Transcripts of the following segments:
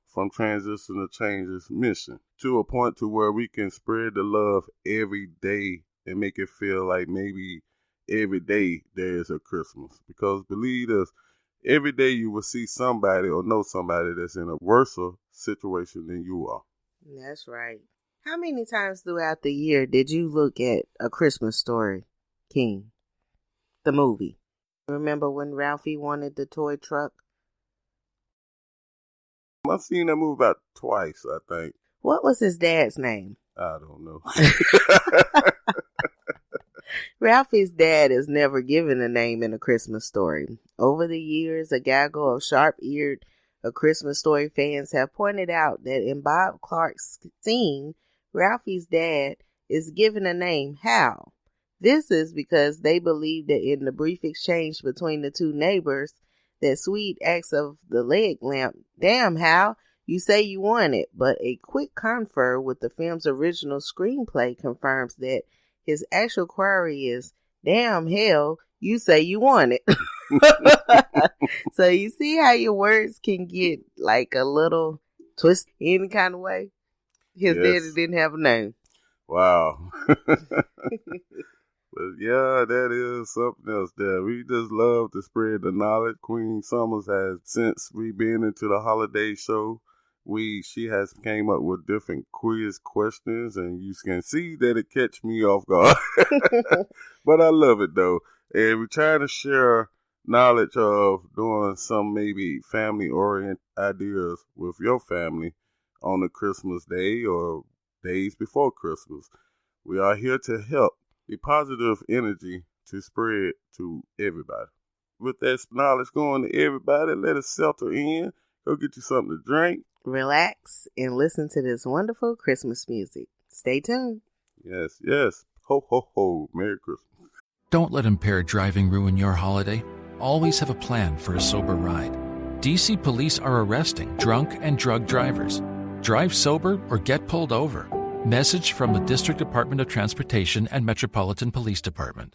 from transition to changes mission to a point to where we can spread the love every day and make it feel like maybe every day there is a Christmas. Because believe us, every day you will see somebody or know somebody that's in a worse situation than you are. That's right. How many times throughout the year did you look at A Christmas Story, King? The movie. Remember when Ralphie wanted the toy truck? I've seen that movie about twice, I think. What was his dad's name? I don't know. Ralphie's dad is never given a name in A Christmas Story. Over the years, a gaggle of sharp-eared A Christmas Story fans have pointed out that in Bob Clark's scene, Ralphie's dad is given a name, Hal. This is because they believe that in the brief exchange between the two neighbors, that Swede asks of the leg lamp, "Damn, Hal, you say you want it," but a quick confer with the film's original screenplay confirms that his actual query is, "Damn, hell, you say you want it." So you see how your words can get like a little twist any kind of way? His daddy didn't have a name. Wow. But yeah, that is something else there. We just love to spread the knowledge. Queen Summers has, since we've been into the holiday show, she has came up with different quiz questions, and you can see that it catch me off guard. But I love it though. And we try to share knowledge of doing some maybe family-oriented ideas with your family on the Christmas day or days before Christmas. We are here to help the positive energy to spread to everybody. With that knowledge going to everybody, let us settle in. Go get you something to drink. Relax and listen to this wonderful Christmas music. Stay tuned. Yes, yes. Ho, ho, ho. Merry Christmas. Don't let impaired driving ruin your holiday. Always have a plan for a sober ride. DC police are arresting drunk and drug drivers. Drive sober or get pulled over. Message from the District Department of Transportation and Metropolitan Police Department.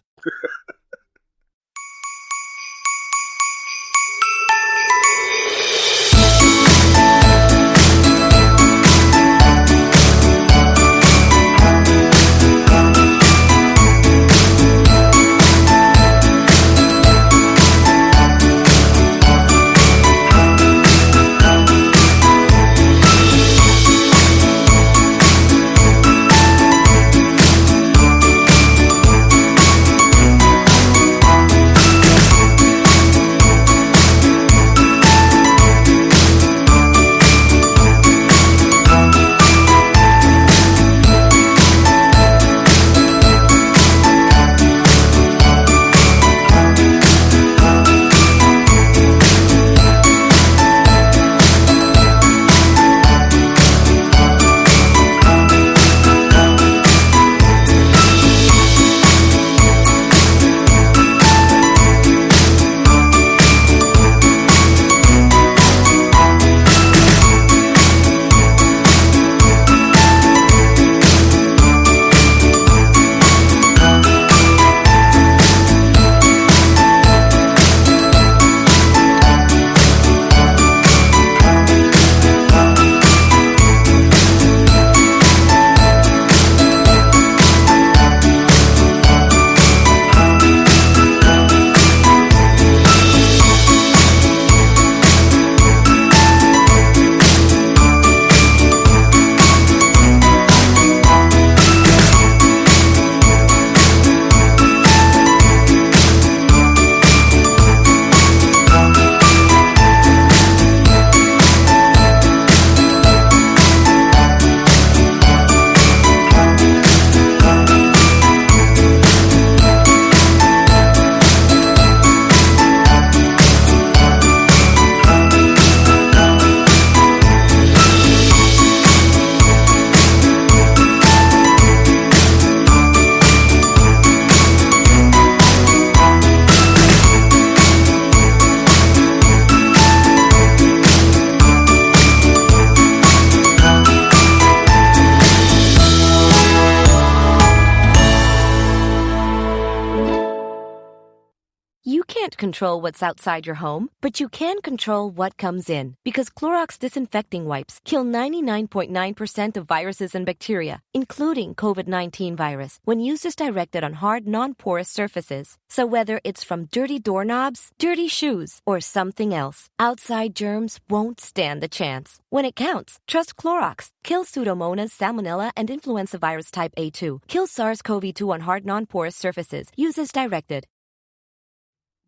can't control what's outside your home, but you can control what comes in. Because Clorox disinfecting wipes kill 99.9% of viruses and bacteria, including COVID-19 virus, when used as directed on hard, non-porous surfaces. So whether it's from dirty doorknobs, dirty shoes, or something else, outside germs won't stand a chance. When it counts, trust Clorox. Kill Pseudomonas, Salmonella, and influenza virus type A2. Kill SARS-CoV-2 on hard, non-porous surfaces. Use as directed.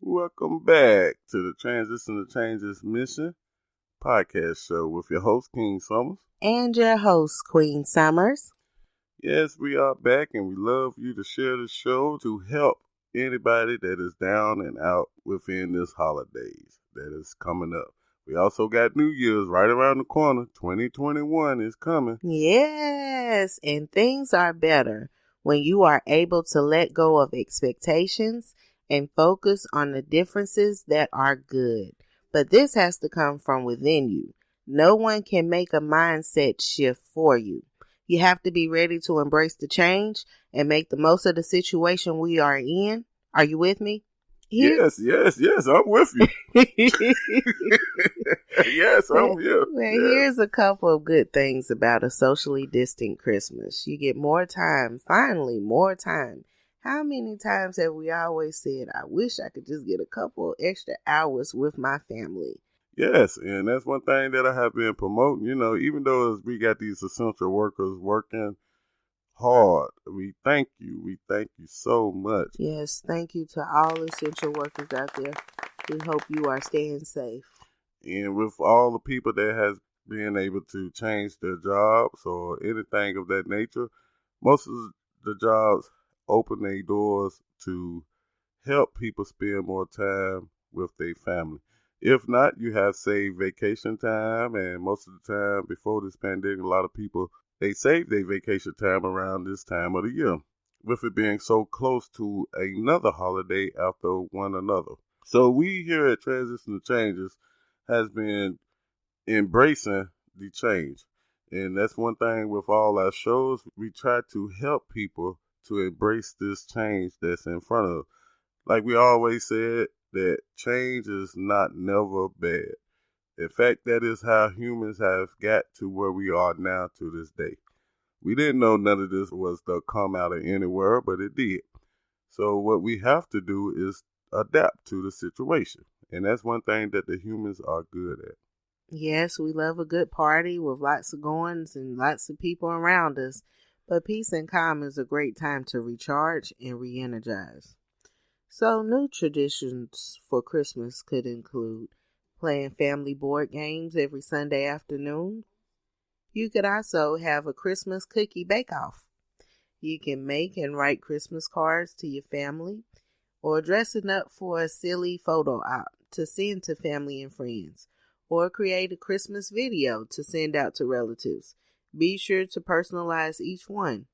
Welcome back to the Transition to Changes Mission podcast show with your host, King Summers. And your host, Queen Summers. Yes, we are back, and we love you to share the show to help anybody that is down and out within this holidays that is coming up. We also got New Year's right around the corner. 2021 is coming. Yes, and things are better when you are able to let go of expectations and focus on the differences that are good. But this has to come from within you. No one can make a mindset shift for you. You have to be ready to embrace the change and make the most of the situation we are in. Are you with me? Yes, I'm with you. Yes, I'm here. Well, here's a couple of good things about a socially distant Christmas. You get more time, finally, more time. How many times have we always said, I wish I could just get a couple extra hours with my family? Yes, and that's one thing that I have been promoting. You know, even though we got these essential workers working hard, we thank you. We thank you so much. Yes, thank you to all essential workers out there. We hope you are staying safe. And with all the people that has been able to change their jobs or anything of that nature, most of the jobs open their doors to help people spend more time with their family. If not, you have saved vacation time, and most of the time before this pandemic, a lot of people, they save their vacation time around this time of the year, with it being so close to another holiday after one another. So we here at Transition to Changes has been embracing the change. And that's one thing with all our shows. We try to help people to embrace this change that's in front of us. Like we always said, that change is not never bad. In fact, that is how humans have got to where we are now to this day. We didn't know none of this was to come out of anywhere, but it did. So what we have to do is adapt to the situation. And that's one thing that the humans are good at. Yes, we love a good party with lots of goings and lots of people around us. But peace and calm is a great time to recharge and re-energize. So new traditions for Christmas could include playing family board games every Sunday afternoon. You could also have a Christmas cookie bake-off. You can make and write Christmas cards to your family or dressing up for a silly photo op to send to family and friends, or create a Christmas video to send out to relatives. Be sure to personalize each one.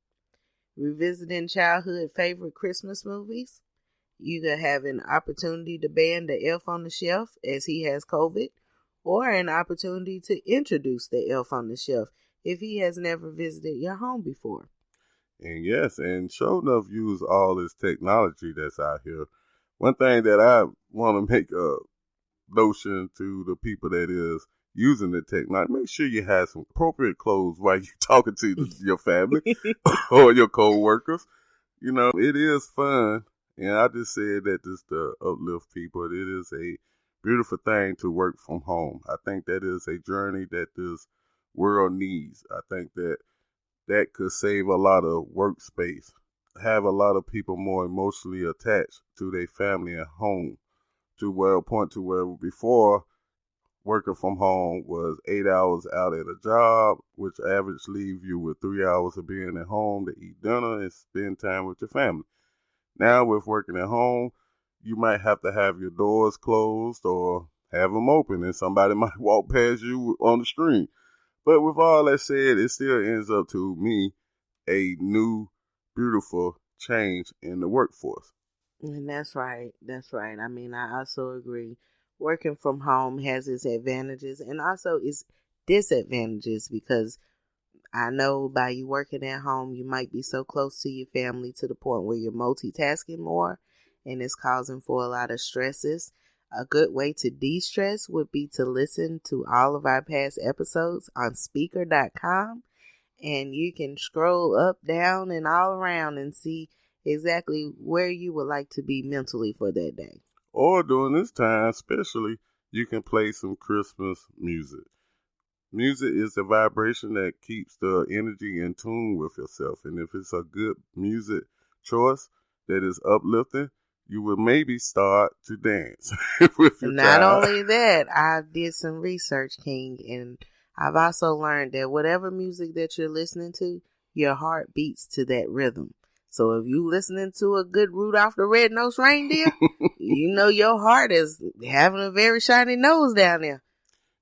Revisiting childhood favorite Christmas movies. You could have an opportunity to ban the elf on the shelf as he has COVID, or an opportunity to introduce the elf on the shelf if he has never visited your home before. And yes, and sure enough, use all this technology that's out here. One thing that I want to make a notion to the people that is using the technology, make sure you have some appropriate clothes while you're talking to your family or your co-workers. You know, it is fun. And I just said that just to uplift people. It is a beautiful thing to work from home. I think that is a journey that this world needs. I think that could save a lot of workspace, have a lot of people more emotionally attached to their family at home, to where a point to where before working from home was 8 hours out at a job, which average leave you with 3 hours of being at home to eat dinner and spend time with your family. Now with working at home, you might have to have your doors closed or have them open, and somebody might walk past you on the street. But with all that said, it still ends up to me a new, beautiful change in the workforce. And that's right. That's right. I mean, I also agree. Working from home has its advantages and also its disadvantages, because I know by you working at home, you might be so close to your family to the point where you're multitasking more. and it's causing for a lot of stresses. A good way to de-stress would be to listen to all of our past episodes on Speaker.com, and you can scroll up, down, and all around and see exactly where you would like to be mentally for that day. Or during this time, especially, you can play some Christmas music. Music is a vibration that keeps the energy in tune with yourself. And if it's a good music choice that is uplifting, you will maybe start to dance with your Not child. only that, I did some research, King, and I've also learned that whatever music that you're listening to, your heart beats to that rhythm. So if you listening to a good Rudolph the Red-Nosed Reindeer, you know your heart is having a very shiny nose down there.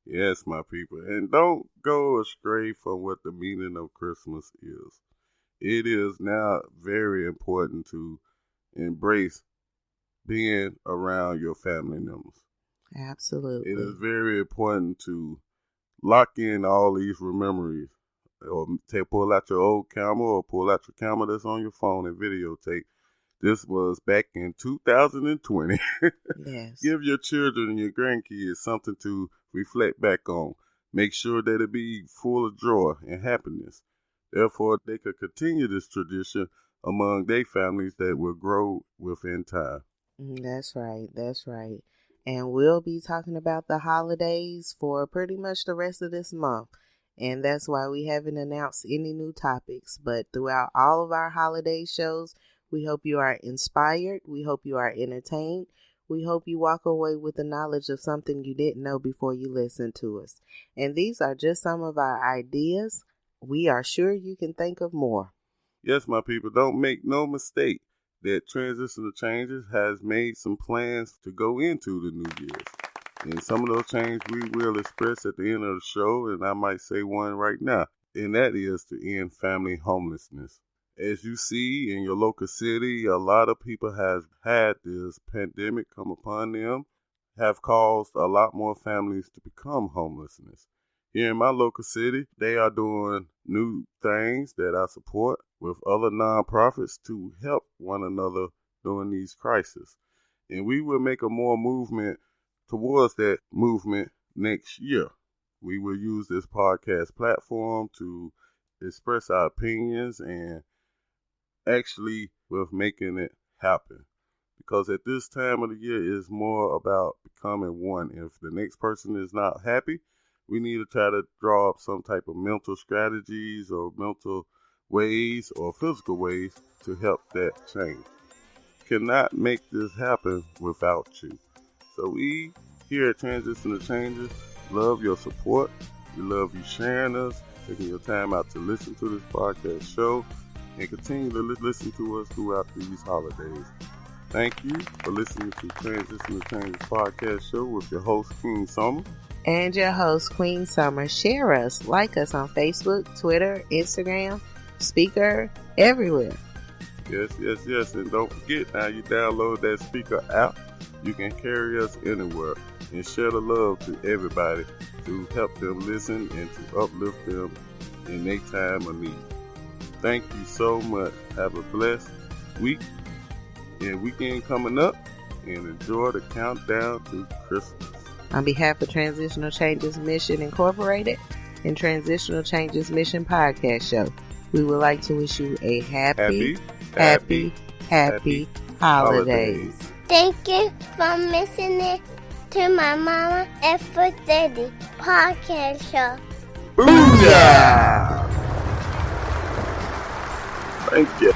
Yes, my people. And don't go astray from what the meaning of Christmas is. It is now very important to embrace being around your family members. Absolutely. It is very important to lock in all these memories. Or pull out your old camera or pull out your camera that's on your phone and videotape. This was back in 2020. Yes. Give your children and your grandkids something to reflect back on. Make sure that it be full of joy and happiness. Therefore, they could continue this tradition among their families that will grow within time. That's right. That's right. And we'll be talking about the holidays for pretty much the rest of this month. And that's why we haven't announced any new topics. But throughout all of our holiday shows, we hope you are inspired. We hope you are entertained. We hope you walk away with the knowledge of something you didn't know before you listened to us. And these are just some of our ideas. We are sure you can think of more. Yes, my people, don't make no mistake that Transitional Changes has made some plans to go into the new year. And some of those changes we will express at the end of the show, and I might say one right now, and that is to end family homelessness. As you see in your local city, a lot of people have had this pandemic come upon them, have caused a lot more families to become homelessness. Here in my local city, they are doing new things that I support with other nonprofits to help one another during these crises. And we will make a more movement towards that movement next year. We will use this podcast platform to express our opinions and actually with making it happen. Because at this time of the year, it's more about becoming one. If the next person is not happy, we need to try to draw up some type of mental strategies or mental ways or physical ways to help that change. Cannot make this happen without you. So we here at Transitional Changes love your support. We love you sharing us, taking your time out to listen to this podcast show, and continue to listen to us throughout these holidays. Thank you for listening to Transitional Changes podcast show with your host, King Summer. And your host, Queen Summer. Share us, like us on Facebook, Twitter, Instagram, Speaker, everywhere. Yes. And don't forget, now you download that Speaker app, you can carry us anywhere and share the love to everybody to help them listen and to uplift them in their time of need. Thank you so much. Have a blessed week and weekend coming up, and enjoy the countdown to Christmas. On behalf of Transitional Changes Mission Incorporated and Transitional Changes Mission Podcast Show, we would like to wish you a happy holidays. Thank you for listening to my Mama and for Daddy podcast show. Booyah! Thank you.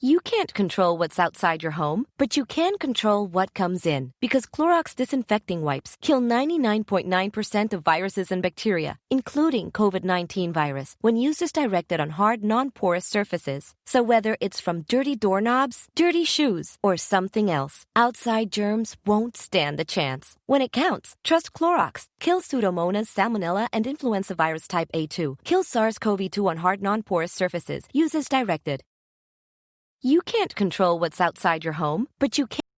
You can't control what's outside your home, but you can control what comes in. Because Clorox disinfecting wipes kill 99.9% of viruses and bacteria, including COVID-19 virus, when used as directed on hard, non-porous surfaces. So whether it's from dirty doorknobs, dirty shoes, or something else, outside germs won't stand a chance. When it counts, trust Clorox. Kill Pseudomonas, Salmonella, and influenza virus type A2. Kill SARS-CoV-2 on hard, non-porous surfaces. Use as directed. You can't control what's outside your home, but you can.